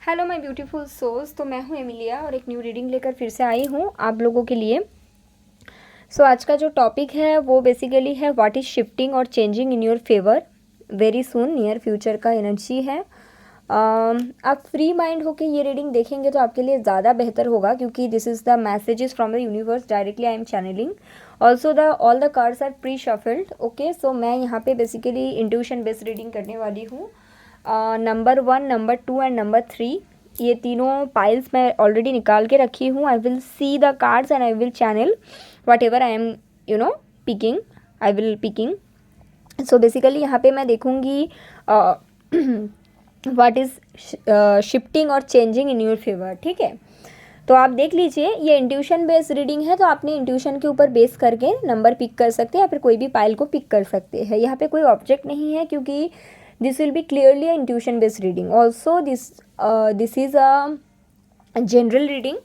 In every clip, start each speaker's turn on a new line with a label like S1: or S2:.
S1: Hello my beautiful souls. तो मैं हूँ एमिलिया और एक न्यू रीडिंग लेकर फिर से आई हूँ आप लोगों के लिए। आज का जो टॉपिक है वो बेसिकली है व्हाट इज़ शिफ्टिंग और changing in your favour very soon, near future का एनर्जी है। आप फ्री माइंड होके ये रीडिंग देखेंगे तो आपके लिए ज़्यादा बेहतर होगा, क्योंकि this is the messages from the universe directly I am channelling. Also the all the cards are pre shuffled. Okay, so मैं यहाँ पे बेसिकली इंट्यूशन बेस्ड रीडिंग करने वाली हूँ। नंबर 1, नंबर 2 एंड नंबर 3, ये तीनों पाइल्स मैं ऑलरेडी निकाल के रखी हूँ। I will see the cards and I will channel what ever I am picking, I will picking. So basically यहाँ पे मैं देखूँगी व्हाट इज़ शिफ्टिंग और चेंजिंग इन योर फेवर। ठीक है, तो आप देख लीजिए, ये इंट्यूशन बेस्ड रीडिंग है, तो आपने इंट्यूशन के ऊपर बेस करके नंबर पिक कर सकते हैं या फिर कोई भी पाइल को पिक कर सकते हैं। यहाँ पे कोई ऑब्जेक्ट नहीं है, क्योंकि this will be clearly a intuition based reading. Also this is a general reading,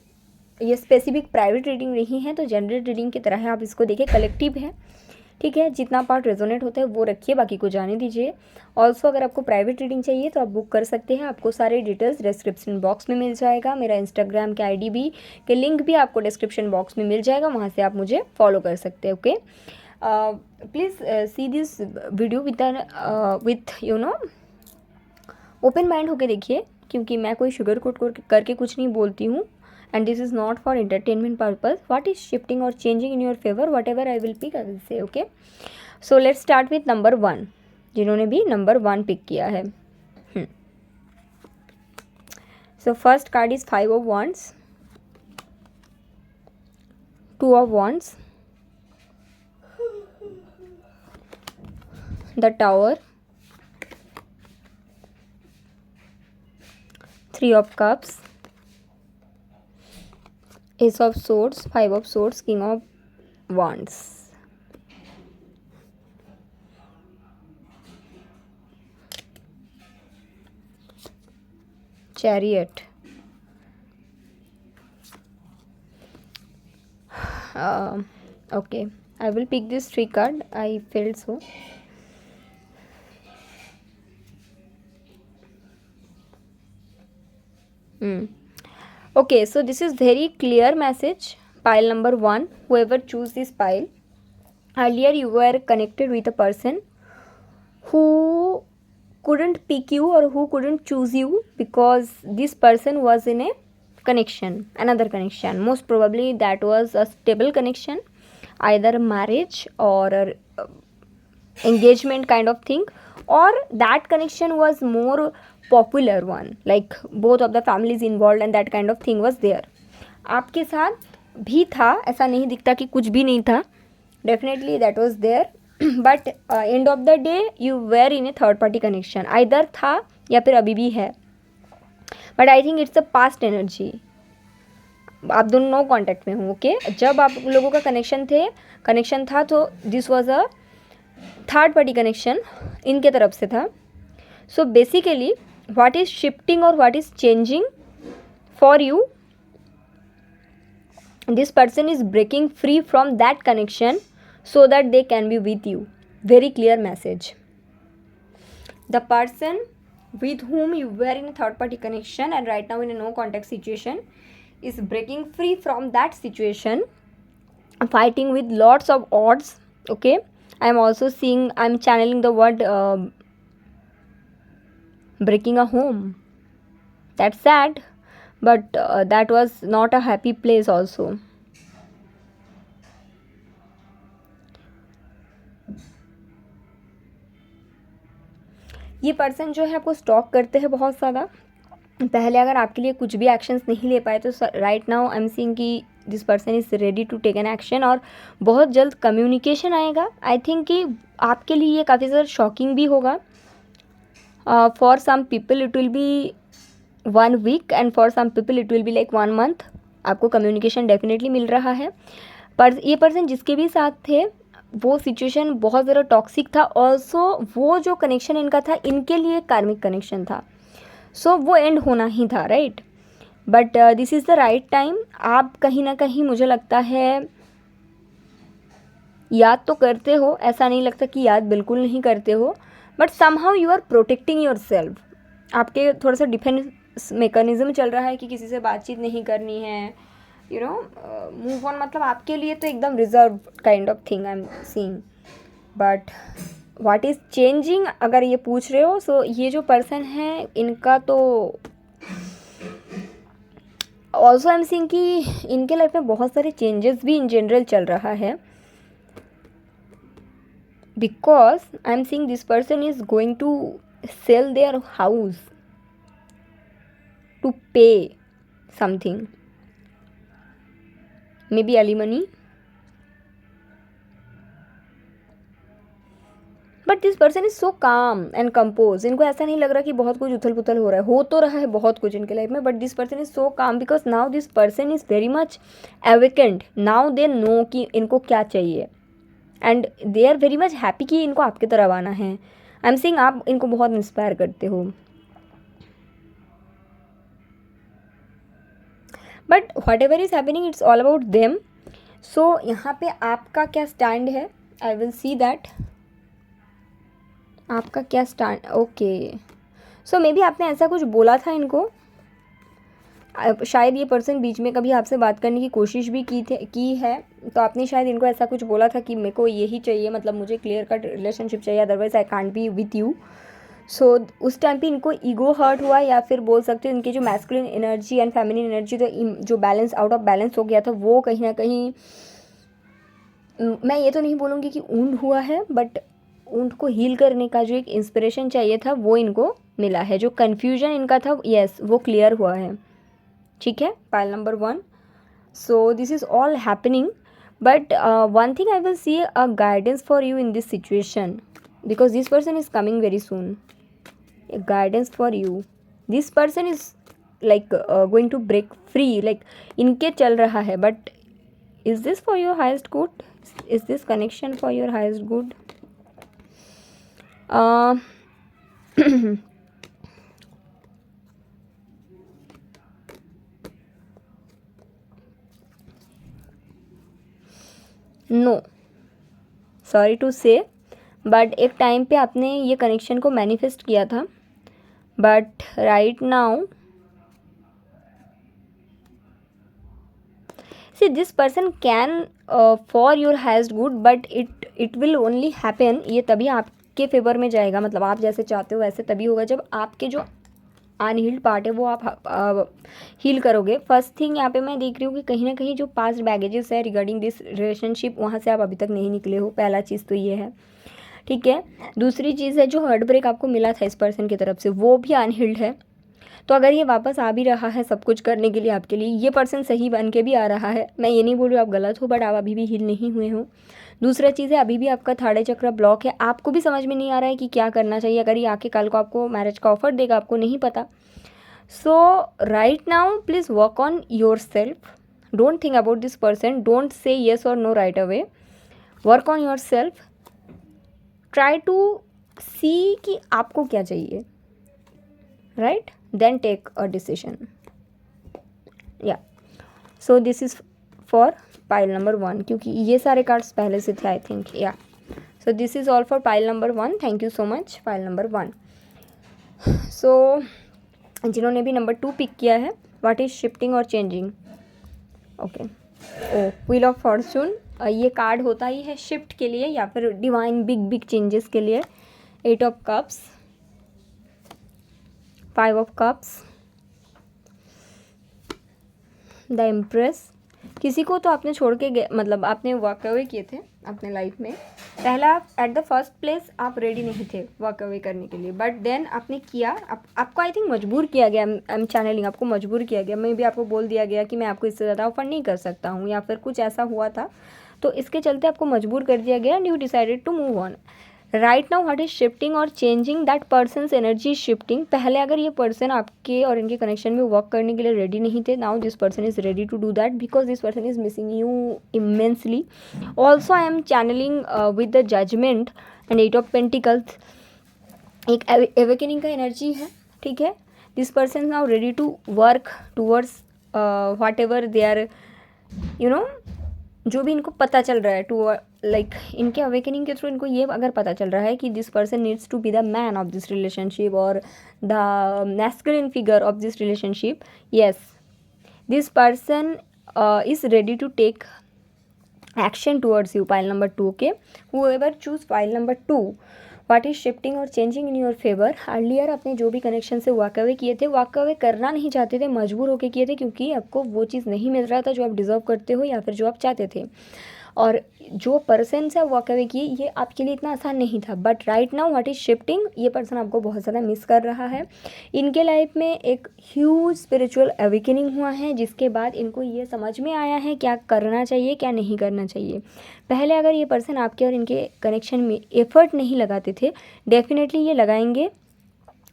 S1: ये स्पेसिफिक प्राइवेट रीडिंग नहीं है, तो जनरल रीडिंग की तरह है, आप इसको देखिए, कलेक्टिव है। ठीक है, जितना पार्ट रेजोनेट होता है वो रखिए, बाकी को जाने दीजिए। ऑल्सो अगर आपको प्राइवेट रीडिंग चाहिए तो आप बुक कर सकते हैं, आपको सारे डिटेल्स डिस्क्रिप्शन बॉक्स में मिल जाएगा। मेरा इंस्टाग्राम के आईडी भी के लिंक भी आपको डिस्क्रिप्शन बॉक्स में मिल जाएगा, वहाँ से आप मुझे फॉलो कर सकते हैं। Okay, please see this video with open mind होके देखिए, क्योंकि मैं कोई शुगर कोट करके कुछ नहीं बोलती हूँ। And this is not for entertainment purpose. What is shifting और changing in your favour, whatever I will pick I will say. Okay, so let's start with number 1, जिन्होंने भी नंबर 1 पिक किया है। So first card is 5 of wands, 2 of wands, the tower, 3 of cups, ace of swords, 5 of swords, king of wands, chariot, okay, I will pick this 3 card, I felt so. Okay, so this is very clear message. Pile number 1, whoever choose this pile, earlier you were connected with a person who couldn't pick you or who couldn't choose you because this person was in a connection, another connection. Most probably that was a stable connection, either a marriage or a engagement kind of thing, or that connection was more popular one, like both of the families involved and that kind of thing was there. आपके साथ भी था, ऐसा नहीं दिखता कि कुछ भी नहीं था, definitely that was there. But end of the day you were in a third party connection, either था या फिर अभी भी है, but I think it's a past energy. आप दोनों नो कॉन्टैक्ट में हो। ओके, जब आप लोगों का कनेक्शन था तो this was a third party connection, इनके तरफ से था। So basically what is shifting और what is changing for you, this person is breaking free from that connection so that they can be with you. Very clear message. The person with whom you were in a third party connection and right now in a no contact situation is breaking free from that situation, fighting with lots of odds. Okay, I am also seeing, I am channeling the word breaking a home. That's sad, but that was not a happy place also. ये person जो है आपको stock करते हैं बहुत ज़्यादा। पहले अगर आपके लिए कुछ भी एक्शंस नहीं ले पाए तो right now I am seeing कि this person is ready to take an action, और बहुत जल्द कम्युनिकेशन आएगा। आई थिंक कि आपके लिए ये काफ़ी ज़्यादा शॉकिंग भी होगा। For some people it will be 1 week and for some people it will be like 1 month। आपको कम्युनिकेशन डेफिनेटली मिल रहा है। पर ये पर्सन जिसके भी साथ थे वो सिचुएशन बहुत ज़्यादा टॉक्सिक था। ऑल्सो वो जो कनेक्शन इनका था, इनके लिए कार्मिक कनेक्शन था, सो वो एंड होना ही था, right. But this is the right time. आप कहीं ना कहीं मुझे लगता है याद तो करते हो, ऐसा नहीं लगता कि याद बिल्कुल नहीं करते हो, but somehow you are protecting yourself. आपके थोड़ा सा डिफेंस मैकेनिज्म चल रहा है कि किसी से बातचीत नहीं करनी है, यू नो, मूव ऑन, मतलब आपके लिए तो एकदम reserve kind of thing I am seeing. But what is changing अगर ये पूछ रहे हो, सो ये जो पर्सन है इनका तो ऑल्सो आई एम सीइंग कि इनके लाइफ में बहुत सारे चेंजेस भी इन जनरल चल रहा है, because I am seeing this person is going to sell their house to pay something, maybe alimony, but this person is so calm and compose. इनको ऐसा नहीं लग रहा कि बहुत कुछ उथल पुथल हो रहा है, हो तो रहा है बहुत कुछ इनके लाइफ में, but this person is so calm because now this person is very much awakened, now they know कि इनको क्या चाहिए and they are very much happy कि इनको आपकी तरफ आना है। आई एम सेइंग आप इनको बहुत इंस्पायर करते हो, but whatever is happening it's all about them. So यहाँ पे आपका क्या स्टैंड है, आई विल सी दैट आपका क्या stand. Okay, so may be आपने ऐसा कुछ बोला था इनको, शायद ये पर्सन बीच में कभी आपसे बात करने की कोशिश भी की है, तो आपने शायद इनको ऐसा कुछ बोला था कि मेरे को यही चाहिए, मतलब मुझे क्लियर कट रिलेशनशिप चाहिए, otherwise I can't be with you. So उस टाइम पे इनको ईगो हर्ट हुआ, या फिर बोल सकते हो इनकी जो masculine energy and feminine energy जो बैलेंस आउट ऑफ बैलेंस हो गया था, वो कहीं ना कहीं, मैं ये तो नहीं बोलूँगी कि ऊंड हुआ है, बट ऊंड को हील करने का जो एक इंस्पिरेशन चाहिए था वो इनको मिला है। जो कन्फ्यूजन इनका था, यस, वो क्लियर हुआ है। ठीक है, pile number 1। So this is all happening, but one thing I will see a guidance for you in this situation, because this person is coming very soon. A guidance for you, this person is like going to break free, like इनके चल रहा है, but is this for your highest good? Is this connection for your highest good? No, sorry to say, but एक time पे आपने ये connection को manifest किया था, but right now see this person can for your highest good, but it will only happen, ये तभी आपके फेवर में जाएगा, मतलब आप जैसे चाहते हो वैसे तभी होगा जब आपके जो अनहील्ड पार्ट है वो आप हील करोगे। फर्स्ट थिंग यहाँ पे मैं देख रही हूँ कि कहीं ना कहीं जो पास्ट बैगेजेस है रिगार्डिंग दिस रिलेशनशिप, वहाँ से आप अभी तक नहीं निकले हो, पहला चीज़ तो ये है। ठीक है, दूसरी चीज़ है जो हार्ट ब्रेक आपको मिला था इस पर्सन की तरफ से, वो भी अनहील्ड है। तो अगर ये वापस आ भी रहा है सब कुछ करने के लिए आपके लिए, ये पर्सन सही बन के भी आ रहा है, मैं ये नहीं बोल रही हूँ आप गलत हो, बट आप अभी भी हील नहीं हुए हो। दूसरा चीज़ है, अभी भी आपका थर्ड चक्र ब्लॉक है, आपको भी समझ में नहीं आ रहा है कि क्या करना चाहिए। अगर ये आके कल को आपको मैरिज का ऑफर देगा, आपको नहीं पता। So right now please work on yourself, don't think about this person, don't say yes और no right away, work on yourself, try to see कि आपको क्या चाहिए, right, then take a decision. Yeah, so this is for pile number 1, क्योंकि ये सारे cards पहले से थे आई थिंक। या so this is all for pile number 1। Thank you so much pile number 1। So जिन्होंने भी नंबर 2 पिक किया है, व्हाट इज़ शिफ्टिंग और changing. Okay, oh wheel of fortune, ये कार्ड होता ही है शिफ्ट के लिए या फिर डिवाइन बिग बिग चेंजेस के लिए। 8 of cups, 5 of cups, the empress. किसी को तो आपने छोड़ के मतलब आपने वॉक अवे किए थे अपने लाइफ में। पहला, एट द फर्स्ट प्लेस आप रेडी नहीं थे वॉक अवे करने के लिए, बट देन आपने किया, आपको आई थिंक मजबूर किया गया, आई एम चैनलिंग, आपको मजबूर किया गया, मे भी आपको बोल दिया गया कि मैं आपको इससे ज़्यादा ऑफर नहीं कर सकता हूँ, या फिर कुछ ऐसा हुआ था, तो इसके चलते आपको मजबूर कर दिया गया and you decided to move on. Right now what is shifting और changing, that person's energy shifting. पहले अगर ये पर्सन आपके और इनके कनेक्शन में वर्क करने के लिए रेडी नहीं थे, now this person is ready to do that because this person is missing you immensely. Also I am channelling with the judgement and 8 of pentacles, एक एवेकनिंग का एनर्जी है। ठीक है, this person now ready to work towards whatever they are जो भी इनको पता चल रहा है टू लाइक इनके अवेकनिंग के थ्रू इनको ये अगर पता चल रहा है कि this person needs to be the man of this relationship और the masculine figure of this relationship, yes this person is ready to take action towards you. Pile number 2. Okay, whoever choose pile number 2, what is shifting or changing in your favor? Earlier आपने जो भी connection से walk away किए थे, walk away करना नहीं चाहते थे, मजबूर होकर किए थे क्योंकि आपको वो चीज़ नहीं मिल रहा था जो आप डिज़र्व करते हो या फिर जो आप चाहते थे, और जो पर्सन से वॉक अवे किए ये आपके लिए इतना आसान नहीं था. But right now what is shifting, ये पर्सन आपको बहुत ज़्यादा मिस कर रहा है. इनके लाइफ में एक ह्यूज स्पिरिचुअल अवेकनिंग हुआ है जिसके बाद इनको ये समझ में आया है क्या करना चाहिए क्या नहीं करना चाहिए. पहले अगर ये पर्सन आपके और इनके कनेक्शन में एफर्ट नहीं लगाते थे, डेफिनेटली ये लगाएंगे.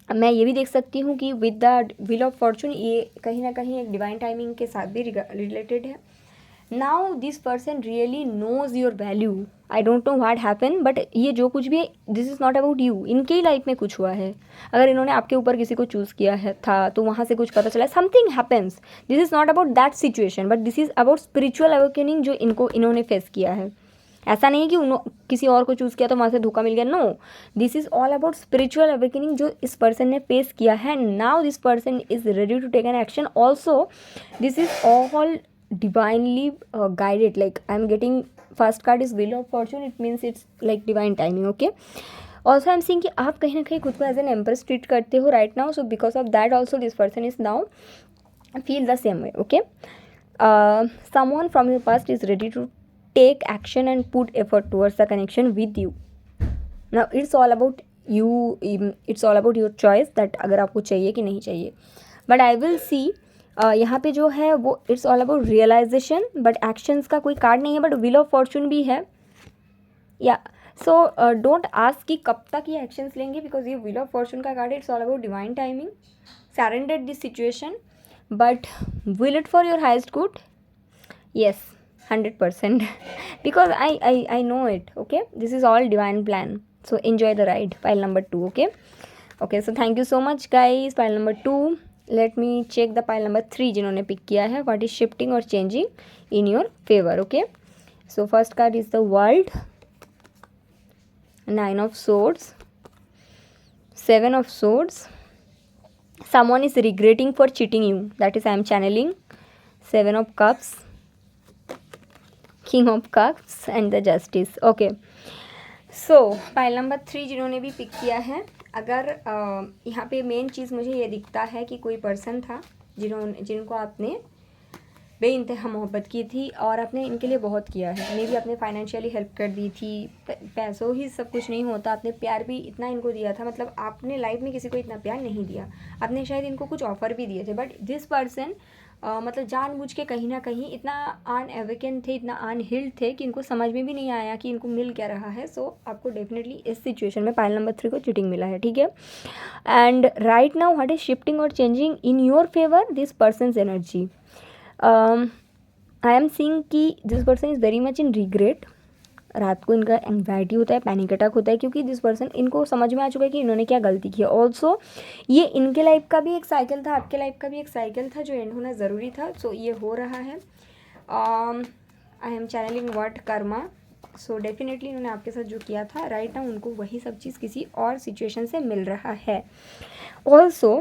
S1: मैं ये भी देख सकती हूँ कि with the wheel of fortune ये कहीं ना कहीं एक डिवाइन टाइमिंग के साथ भी रिलेटेड है. Now this person really knows your value. I don't know what happen, but ये जो कुछ भी है this is not about you. इनके ही लाइफ में कुछ हुआ है. अगर इन्होंने आपके ऊपर किसी को चूज़ किया है था तो वहाँ से कुछ पता चला, something happens. This is not about that situation but this is about spiritual awakening जो इन्होंने फेस किया है. ऐसा नहीं है कि किसी और को चूज़ किया तो वहाँ से धोखा मिल गया. No, this is all about spiritual awakening जो इस पर्सन ने फेस किया है. Now this person is ready to take an action. Also this is all divinely guided. Like I'm getting first card is wheel of fortune, it means it's like divine timing. Okay, also I'm seeing कि आप कहीं ना कहीं खुद को as an empress treat करते हो right now. So because of that also this person is now feel the same way. Okay, someone from your past is ready to take action and put effort towards the connection with you. Now it's all about you, it's all about your choice that अगर आपको चाहिए कि नहीं चाहिए. But I will see यहाँ पे जो है वो it's all about realisation, but actions का कोई कार्ड नहीं है, बट व्हील ऑफ फॉर्चून भी है. या सो डोंट आस्क कि कब तक ये एक्शंस लेंगे बिकॉज ये व्हील ऑफ फॉर्चून का कार्ड है. It's all about divine timing. Surrender this situation but will it for your highest good. Yes, 100% because I know it. Okay, this is all divine plan, so enjoy the ride. Pile number 2. Okay, so thank you so much guys. Pile number 2. Let me check the pile number 3 जिन्होंने pick किया है. What is shifting or changing in your favor? Okay, so first card is the World, 9 of Swords, 7 of Swords. Someone is regretting for cheating you. That is I am channeling. 7 of Cups, King of Cups and the Justice. Okay, so pile number 3 जिन्होंने भी pick किया है. अगर यहाँ पे main चीज़ मुझे ये दिखता है कि कोई पर्सन था जिनको आपने बेइंतहा मोहब्बत की थी और आपने इनके लिए बहुत किया है. मे भी आपने फाइनेंशियली हेल्प कर दी थी. पैसों ही सब कुछ नहीं होता, आपने प्यार भी इतना इनको दिया था. मतलब आपने लाइफ में किसी को इतना प्यार नहीं दिया. आपने शायद इनको कुछ ऑफ़र भी दिए थे, बट दिस पर्सन मतलब जानबूझ के कहीं ना कहीं इतना अनअवेकन थे, इतना अनहील्ड थे कि इनको समझ में भी नहीं आया कि इनको मिल क्या रहा है. सो आपको डेफिनेटली इस सिचुएशन में पाइल नंबर 3 को चीटिंग मिला है. ठीक है, and right now what is shifting और changing in your favour, this person's energy. I am seeing कि this person is very much in regret. रात को इनका एंग्जाइटी होता है, पैनिक अटैक होता है क्योंकि दिस पर्सन इनको समझ में आ चुका है कि इन्होंने क्या गलती की है. ऑल्सो ये इनके लाइफ का भी एक साइकिल था, आपके लाइफ का भी एक साइकिल था जो एंड होना ज़रूरी था. सो ये हो रहा है. I am channelling word karma. So definitely इन्होंने आपके साथ जो किया था राइट नाउ उनको वही सब चीज़ किसी और सिचुएशन से मिल रहा है. ऑल्सो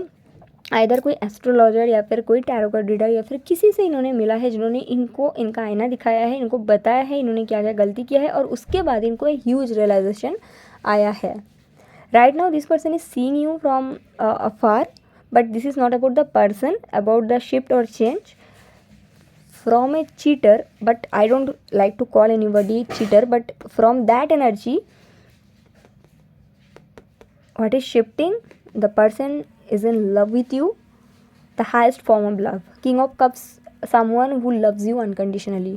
S1: आइदर कोई एस्ट्रोलॉजर या फिर कोई टैरो कार्ड रीडर या फिर किसी से इन्होंने मिला है जिन्होंने इनको इनका आईना दिखाया है, इनको बताया है इन्होंने क्या क्या गलती किया है और उसके बाद इनको एक ह्यूज रियलाइजेशन आया है. Right now this person is seeing you from afar, but this is not about the person, about the shift और change from a cheater. But I don't like to call anybody cheater, but from that energy what is shifting, the person is in love with you, the highest form of love. King of Cups, someone who loves you unconditionally,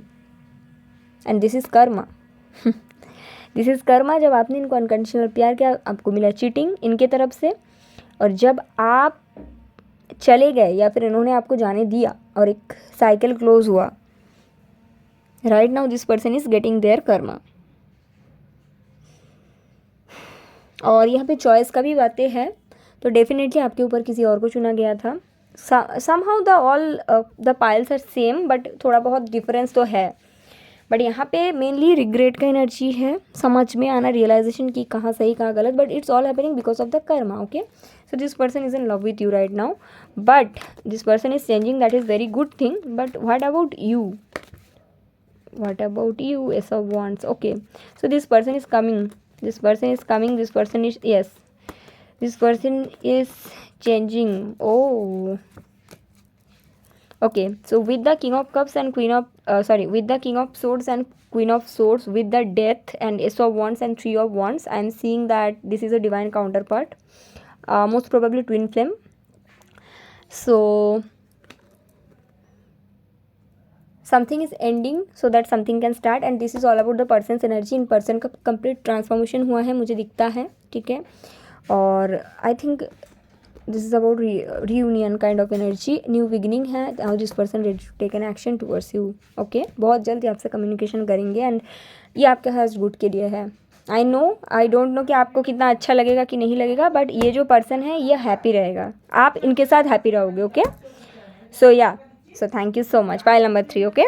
S1: and this is karma. This is karma. जब आपने इनको unconditional प्यार किया आपको मिला cheating इनके तरफ से, और जब आप चले गए या फिर इन्होंने आपको जाने दिया और एक साइकिल क्लोज हुआ, right now this person is getting their karma. और यहाँ पे चॉइस का भी बातें हैं तो डेफिनेटली आपके ऊपर किसी और को चुना गया था. Somehow the all the piles are same but थोड़ा बहुत डिफरेंस तो है. बट यहाँ पे मेनली रिग्रेट का एनर्जी है, समझ में आना, रियलाइजेशन की कहाँ सही कहाँ गलत, but it's all happening because of the Karma. Okay, so this person is in love with you right now, but this person is changing, that is very good thing. But what about you, what about you, ace of wands. Okay, so this person is coming, this person is coming, this person is, yes, this person is changing. Oh, okay, so with the king of cups and queen of with the king of swords and queen of swords, with the death and ace of wands and three of wands, I am seeing that this is a divine counterpart, most probably twin flame. So something is ending so that something can start, and this is all about the person's energy. In person का complete transformation हुआ है, मुझे दिखता है, ठीक है. और I think this is about reunion kind of energy, new beginning है. now this person ready to take an action towards you. okay, बहुत जल्द ही आपसे कम्युनिकेशन करेंगे, एंड ये आपके हाथ गुड के लिए है. आई डोंट नो कि आपको कितना अच्छा लगेगा कि नहीं लगेगा, बट ये जो पर्सन है ये हैप्पी रहेगा, आप इनके साथ हैप्पी रहोगे. ओके, सो या, so thank you so much. Pile number 3. okay.